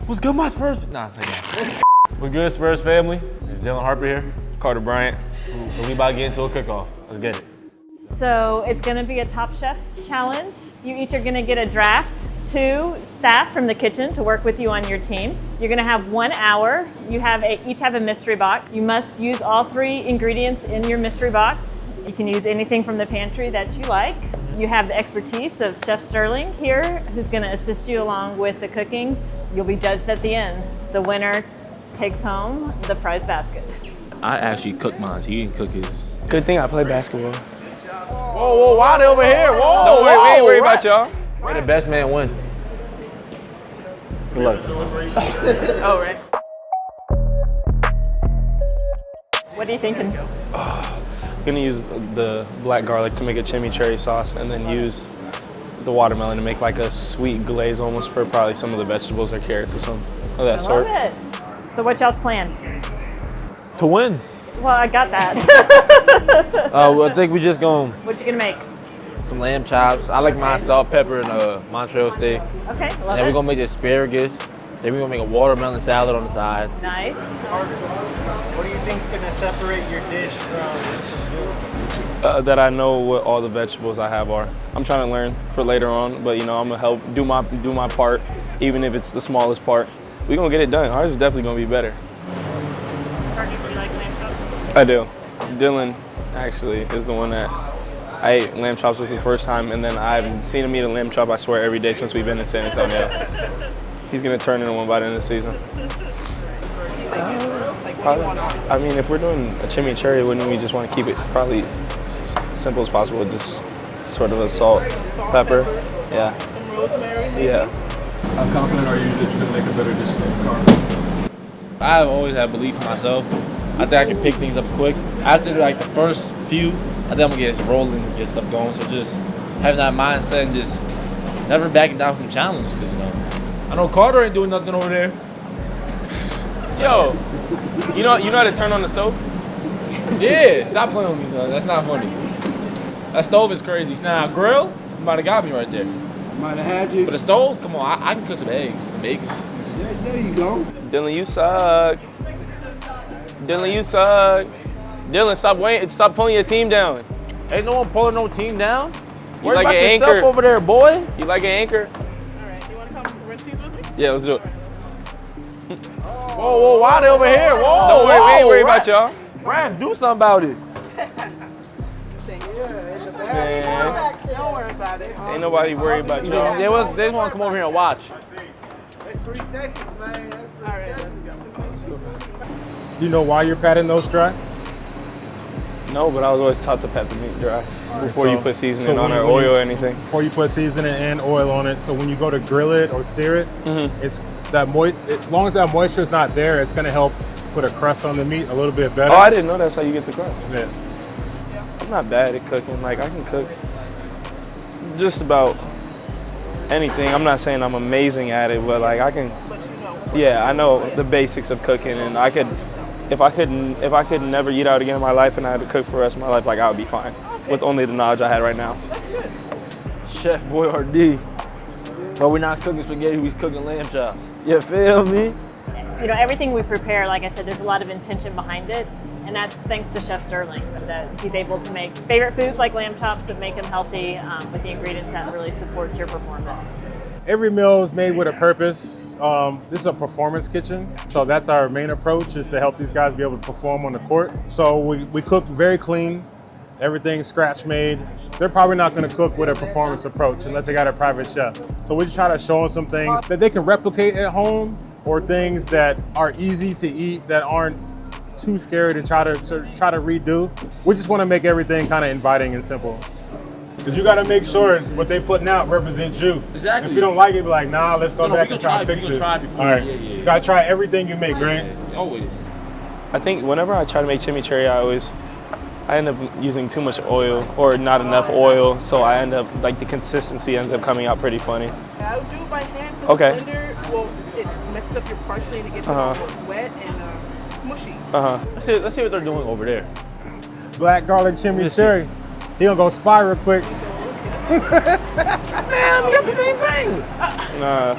What's good, my Spurs? Nah, what's good, Spurs family? It's Harper here, Carter Bryant. So we about to get into a cook-off. Let's get it. So it's gonna be a Top Chef challenge. You each are gonna get a draft, 2 staff from the kitchen to work with you on your team. You're gonna have 1 hour. You each have a mystery box. You must use all 3 ingredients in your mystery box. You can use anything from the pantry that you like. You have the expertise of Chef Sterling here, who's gonna assist you along with the cooking. You'll be judged at the end. The winner takes home the prize basket. I actually cooked mine. He didn't cook his. Good thing I play basketball. Whoa, why they over here? Whoa, Don't worry, we ain't worried about y'all. May the best man win. Good luck. Oh, right. What are you thinking? I'm gonna use the black garlic to make a chimichurri sauce and then use the watermelon to make like a sweet glaze almost for probably some of the vegetables or carrots or something of that sort. I love it. So what's y'all's plan? To win. Well, I got that. I think we just going What you gonna make? some lamb chops. I like my salt, pepper, and Montreal steak. Okay, love Then it. we're gonna make the asparagus. Then we're gonna make a watermelon salad on the side. Nice. What do you think's gonna separate your dish from That I know what all the vegetables I have are. I'm trying to learn for later on, but you know I'm gonna help do my part, even if it's the smallest part. We're gonna get it done. Ours is definitely gonna be better. I do. Dylan actually is the one that I ate lamb chops with the first time, and then I've seen him eat a lamb chop, I swear, every day since we've been in San Antonio. He's gonna turn into one by the end of the season. I mean, if we're doing a chimichurri, wouldn't we just want to keep it probably simple as possible, just sort of a salt, pepper, yeah. some rosemary? Yeah. How confident are you that you're gonna make a better dish than Carter? I've always had belief in myself. I think I can pick things up quick. After like the first few, I think I'm gonna get rolling and get stuff going. So just having that mindset and just never backing down from the challenge, because I know Carter ain't doing nothing over there. Yo, you know how to turn on the stove? Yeah, stop playing with me, son. That's not funny. That stove is crazy. Now, grill, you might have got me right there. Might have had you. But the stove, come on, I can cook some eggs, some bacon. There you go. Dylan, you suck. Dylan, you suck. Dylan, stop pulling your team down. Ain't no one pulling no team down. You Worry like about an yourself anchor over there, boy. You like an anchor? All right, you wanna come rinse these with me? Yeah, let's do it. Whoa, why they over here? Whoa, Don't worry, we ain't worried about y'all. Ram, do something about it. Man, Don't worry about it. ain't nobody worried about y'all. They just want to come over here and watch. That's 3 seconds, man. That's 3 All right, seconds. let's go. Do you know why you're patting those dry? No, but I was always taught to pat the meat dry before you put seasoning on it, or when oil or anything. Before you put seasoning and oil on it, so when you go to grill it or sear it, it's that as long as that moisture is not there, it's gonna help put a crust on the meat a little bit better. Oh, I didn't know that's how you get the crust. Yeah. I'm not bad at cooking. Like, I can cook just about anything. I'm not saying I'm amazing at it, but like I can. But you know. Yeah, I know the basics of cooking, and I could. If I could never eat out again in my life and I had to cook for the rest of my life, like I would be fine with only the knowledge I had right now. That's good. Chef Boyardee. But we're not cooking spaghetti, we're cooking lamb chops. You feel me? You know, everything we prepare, like I said, there's a lot of intention behind it, and that's thanks to Chef Sterling, that he's able to make favorite foods like lamb chops, but make them healthy with the ingredients that really support your performance. Every meal is made with a purpose. This is a performance kitchen, so that's our main approach, is to help these guys be able to perform on the court. So we cook very clean, everything's scratch made. They're probably not gonna cook with a performance approach unless they got a private chef. So we just try to show them some things that they can replicate at home, or things that are easy to eat that aren't too scary to try to redo. We just wanna make everything kind of inviting and simple. Because you gotta make sure what they putting out represents you. Exactly. If you don't like it, be like, nah, let's go back and try to fix we it. gonna try before. All right, Yeah. you gotta try everything you make, Grant. Always. I think whenever I try to make chimichurri, I end up using too much oil or not enough oil, so I end up, like, the consistency ends up coming out pretty funny. I would do it by hand. Okay. The blender, well, it messes up your parsley to get it all wet and smushy. Let's see what they're doing over there. Black garlic chimichurri. He gonna go spy real quick. Man, we got the same thing. Nah.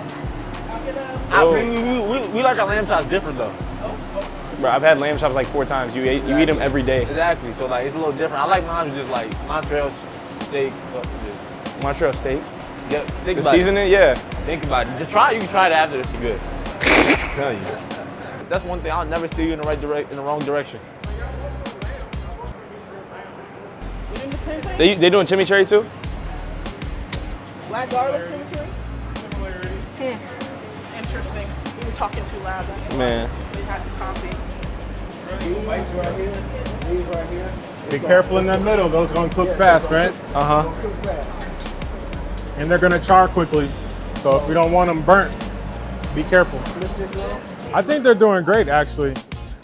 We like our lamb chops different though. Bro, I've had lamb chops like 4 times. You eat them every day. Exactly. So like it's a little different. I like mine with just like Montreal steak stuff. Montreal steak. Yeah, think The about it. seasoning, yeah. Think about it. Just try it. You can try it after this. You're good. I'm telling you. That's one thing. I'll never steer you in the wrong direction. You doing the same thing? They doing chimichurri too? Black garlic chimichurri? Interesting. We were talking too loud. That's why Man. we had to copy. These right here. These right here. Be careful in that middle. Those gonna cook fast, right? Uh-huh. Cook fast. And they're gonna char quickly. So if we don't want them burnt, be careful. I think they're doing great, actually.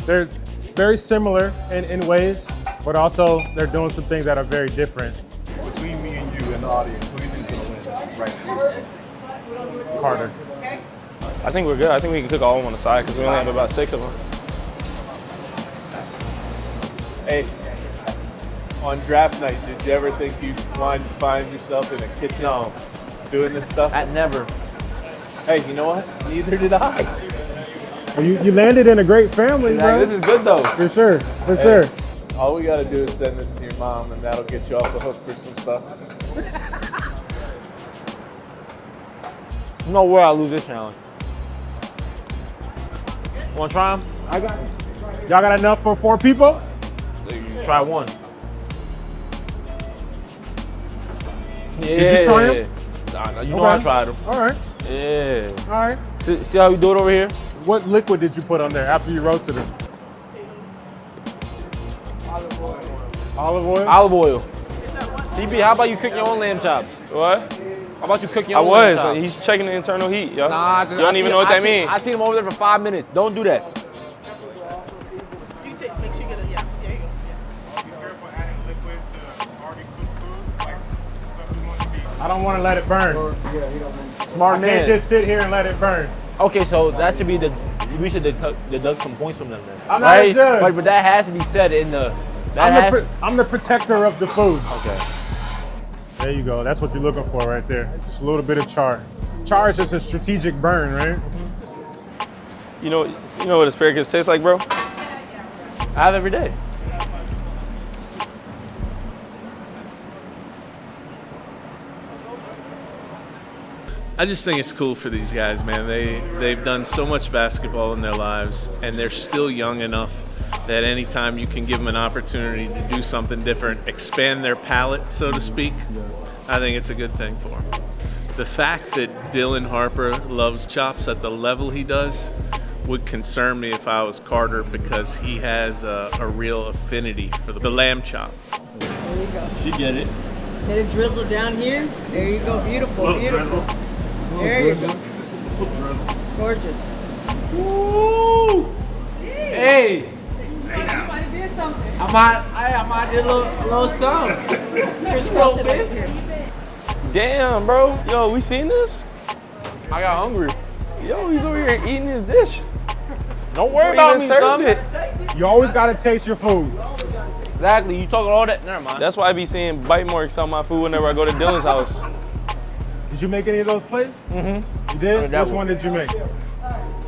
They're very similar in ways, but also they're doing some things that are very different. Between me and you and the audience, who do you think's gonna win? Right. Carter. I think we're good. I think we can cook all of them on the side because we only have about 6 of them. Hey, on draft night, did you ever think you'd find yourself in a kitchen doing this stuff? I never. Hey, you know what? Neither did I. Well, you landed in a great family, bro. This is good though. For sure, for sure. All we gotta do is send this to your mom, and that'll get you off the hook for some stuff. No way I lose this challenge. Wanna try them? I got it. Y'all got enough for 4 people? Try one. Yeah. Did you try them? Nah, you know I tried them. All right, Yeah. all right. See how we do it over here? What liquid did you put on there after you roasted them? Olive oil. Olive oil. TB, how about you cook your own lamb chops? What? How about you cook your I own lamb was. chops? He's checking the internal heat, yo. Nah, you don't even know what that means. I seen him over there for 5 minutes. Don't do that. You take, make sure you get a, yeah, there you go. I don't want to let it burn. Smart I man. can't just sit here and let it burn. Okay, so that should be we should deduct some points from them then. I'm not a judge. But that has to be said in the. I'm the protector of the food. Okay. There you go. That's what you're looking for right there. Just a little bit of char. Char is just a strategic burn, right? You know what asparagus tastes like, bro? I have every day. I just think it's cool for these guys, man. They've done so much basketball in their lives, and they're still young enough that anytime you can give them an opportunity to do something different, expand their palate, so to speak, I think it's a good thing for them. The fact that Dylan Harper loves chops at the level he does would concern me if I was Carter, because he has a real affinity for the lamb chop. There you go. She get it. Let it drizzle down here. There you go. Beautiful, beautiful. There you go. Gorgeous. Woo! Hey! Somebody did something. I might do a little something. Here's a little bit. Damn, bro. Yo, we seen this? I got hungry. Yo, he's over here eating his dish. Don't worry Before about he me, even served son. it. You always gotta taste your food. Exactly. You talking all that? Never mind. That's why I be seeing bite marks on my food whenever I go to Dylan's house. Did you make any of those plates? Mm-hmm. You did? That Which one did you make?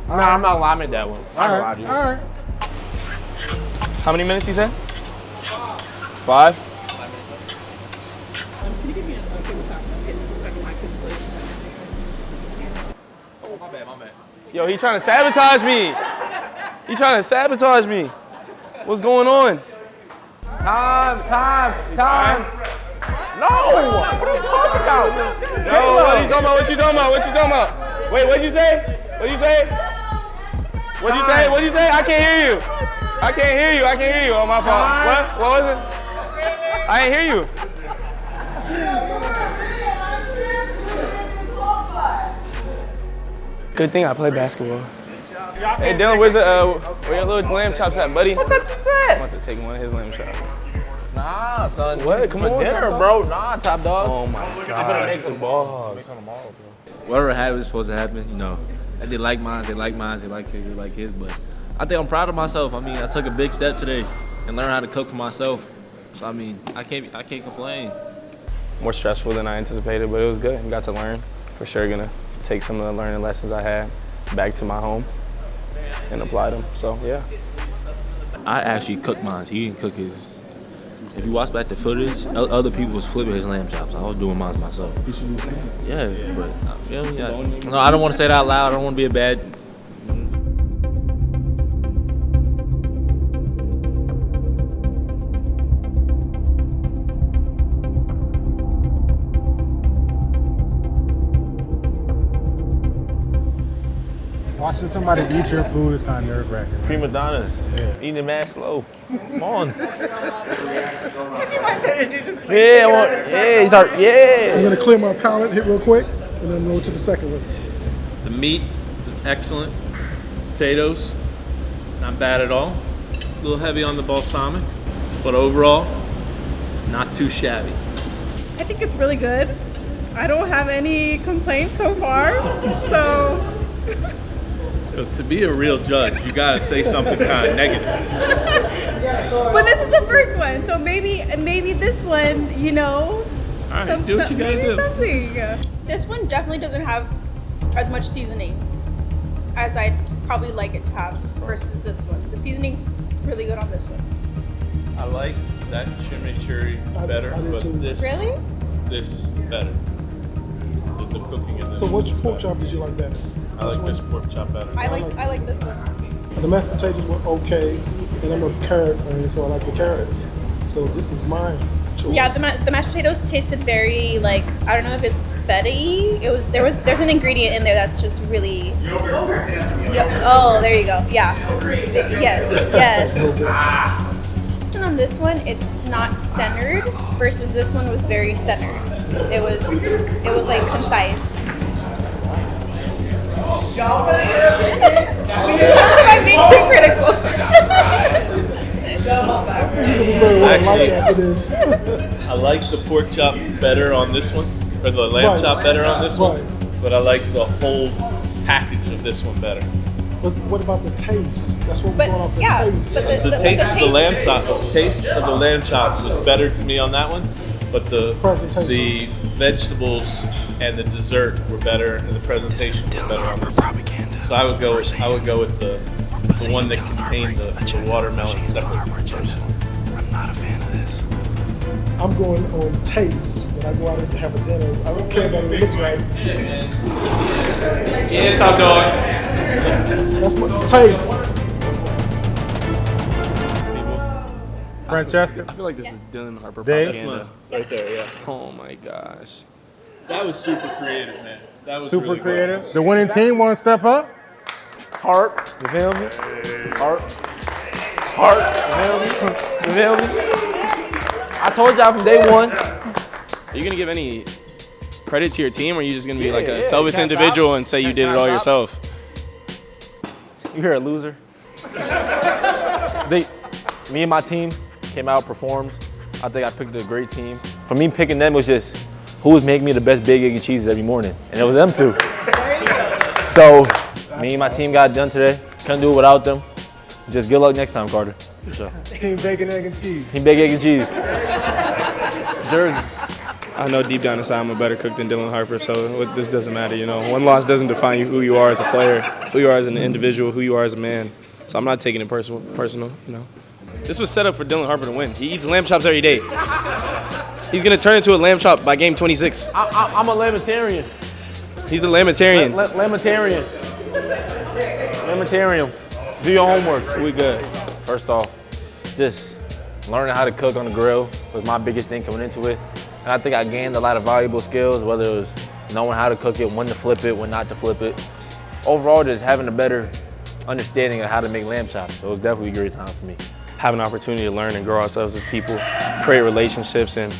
Nah, I'm not lying at that one. All right, all right. How many minutes he said? 5? My bad. Yo, he trying to sabotage me. He trying to sabotage me. What's going on? Time. No! What are you talking about? Yo, what are you talking about? What you talking about? Wait, what'd you say? What'd you say? I can't hear you. Oh, my fault. What was it? I didn't hear you. Good thing I play basketball. Hey, Dylan, where your little lamb chops at, buddy? What type of that? I'm about to take one of his lamb chops. Nah, son. What? Come for on, dinner, Top bro. Nah, top dog. Oh my I'm gonna make gosh. some balls. Whatever happened was supposed to happen, you know. They like mine, they like his, but I think I'm proud of myself. I mean, I took a big step today and learned how to cook for myself. So I mean, I can't complain. More stressful than I anticipated, but it was good. I got to learn. For sure gonna take some of the learning lessons I had back to my home and applied them. So yeah. I actually cooked mine. He didn't cook his. If you watch back the footage, other people was flipping his lamb chops. I was doing mine myself. Yeah, but you know, no, I don't want to say that out loud. I don't want to be a bad. Watching somebody eat your food is kind of nerve-wracking. Right? Prima donnas. Yeah. Eating it mad slow. Come on. I'm gonna clear my palate here real quick, and then go to the second one. The meat is excellent. Potatoes, not bad at all. A little heavy on the balsamic, but overall, not too shabby. I think it's really good. I don't have any complaints so far, so. To be a real judge, you gotta say something kind of negative. But this is the first one, so maybe this one, you know. All right, do what you gotta do. Something. This one definitely doesn't have as much seasoning as I'd probably like it to have versus this one. The seasoning's really good on this one. I like that chimichurri better, but this better. The cooking in this. So which pork chop did you like better? I like this pork chop better. I like this one. The mashed potatoes were okay, and I'm a carrot fan, so I like the carrots. So this is my choice. Yeah, the mashed potatoes tasted very like, I don't know if it's feta-y. There's an ingredient in there that's just really. Yogurt. Yep. Oh, there you go. Yeah. Yes. And on this one, it's not centered versus this one was very centered. It was like concise. I'm being too critical. I like the pork chop better on this one, or the lamb chop better on this one, but I like the whole package of this one better. But what about the taste? That's what we're going off the taste. The taste of the lamb chop, the taste of the lamb chop was better to me on that one, but the vegetables and the dessert were better, and the presentation was better on this one. So I would go with the one that contained the watermelon separate. I'm not a fan of this. I'm going on taste when I go out and have a dinner. I don't care about what it looks like. Yeah, top dog. That's my taste. Francesca? I feel like this is Dylan Harper Dave? propaganda. Right there, yeah. Oh my gosh. That was super creative, man. That was Super really creative. Well. The winning team want to step up? Harp, you feel me? Harp, you feel me? I told y'all from day one. Are you gonna give any credit to your team, or are you just gonna be like a Yeah, selfish individual and say you did it all yourself? You hear a loser? Me and my team came out, performed. I think I picked a great team. For me, picking them was just who was making me the best big egg and cheese every morning, and it was them two. So me and my team got it done today. Couldn't do it without them. Just good luck next time, Carter. For sure. Team bacon, egg, and cheese. Team bacon, egg, and cheese. Jersey. I know deep down inside I'm a better cook than Dylan Harper, so this doesn't matter. You know, one loss doesn't define who you are as a player, who you are as an individual, who you are as a man. So I'm not taking it personal. You know, this was set up for Dylan Harper to win. He eats lamb chops every day. He's gonna turn into a lamb chop by game 26. I'm a lambatarian. He's a lambatarian. Lambatarian. Do your homework. We good. First off, just learning how to cook on the grill was my biggest thing coming into it. And I think I gained a lot of valuable skills, whether it was knowing how to cook it, when to flip it, when not to flip it. Overall, just having a better understanding of how to make lamb chops. So it was definitely a great time for me. Have an opportunity to learn and grow ourselves as people, create relationships, and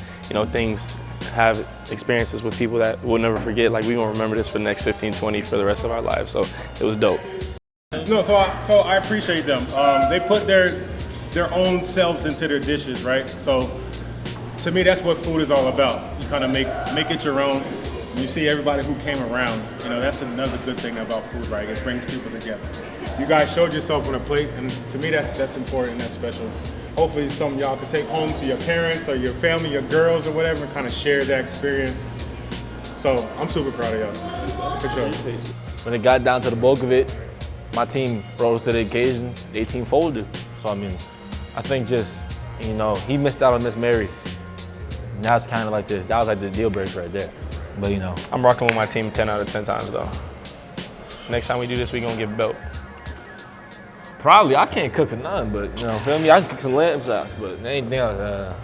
have experiences with people that we'll never forget. Like, we gonna remember this for the next 15, 20 for the rest of our lives. So it was dope. No, so I appreciate them. They put their own selves into their dishes, right? So to me, that's what food is all about. You kind of make it your own. You see everybody who came around. You know, that's another good thing about food, right? It brings people together. You guys showed yourself on a plate, and to me, that's important, that's special. Hopefully, it's something y'all can take home to your parents or your family, your girls or whatever, and kind of share that experience. So I'm super proud of y'all. For sure. when it got down to the bulk of it, my team rose to the occasion. Their team folded. So I mean, I think just, you know, he missed out on Miss Mary. And that's kind of like that was like the deal breaker right there. But you know, I'm rocking with my team 10 out of 10 times though. Next time we do this, we gonna get a belt. probably I can't cook for none, but you know, feel me? I can cook some lamb chops, but anything else,